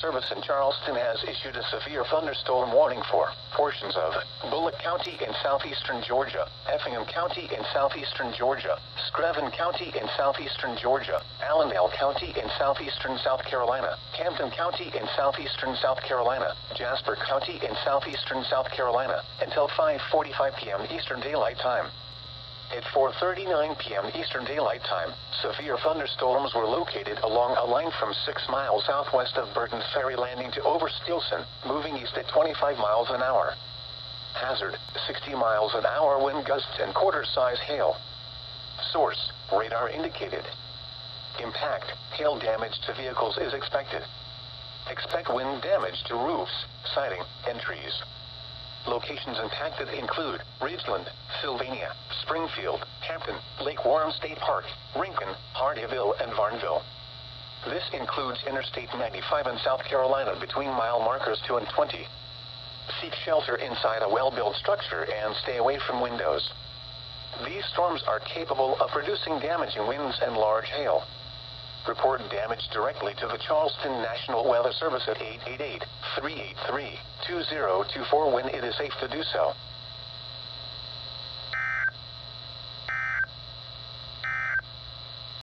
Service in Charleston has issued a severe thunderstorm warning for portions of Bullock County in southeastern Georgia, Effingham County in southeastern Georgia, Screven County in southeastern Georgia, Allendale County in southeastern South Carolina, Hampton County in southeastern South Carolina, Jasper County in southeastern South Carolina, until 5:45 p.m. Eastern Daylight Time. At 4:39 p.m. Eastern Daylight Time, severe thunderstorms were located along a line from 6 miles southwest of Burton Ferry Landing to over Stilson, moving east at 25 miles an hour. Hazard, 60 miles an hour wind gusts and quarter-size hail. Source, radar indicated. Impact, hail damage to vehicles is expected. Expect wind damage to roofs, siding, and trees. Locations impacted include Ridgeland, Sylvania, Springfield, Hampton, Lake Warren State Park, Rincon, Hardyville, and Varnville. This includes Interstate 95 in South Carolina between mile markers 2 and 20. Seek shelter inside a well-built structure and stay away from windows. These storms are capable of producing damaging winds and large hail. Report damage directly to the Charleston National Weather Service at 888-383-2024 when it is safe to do so.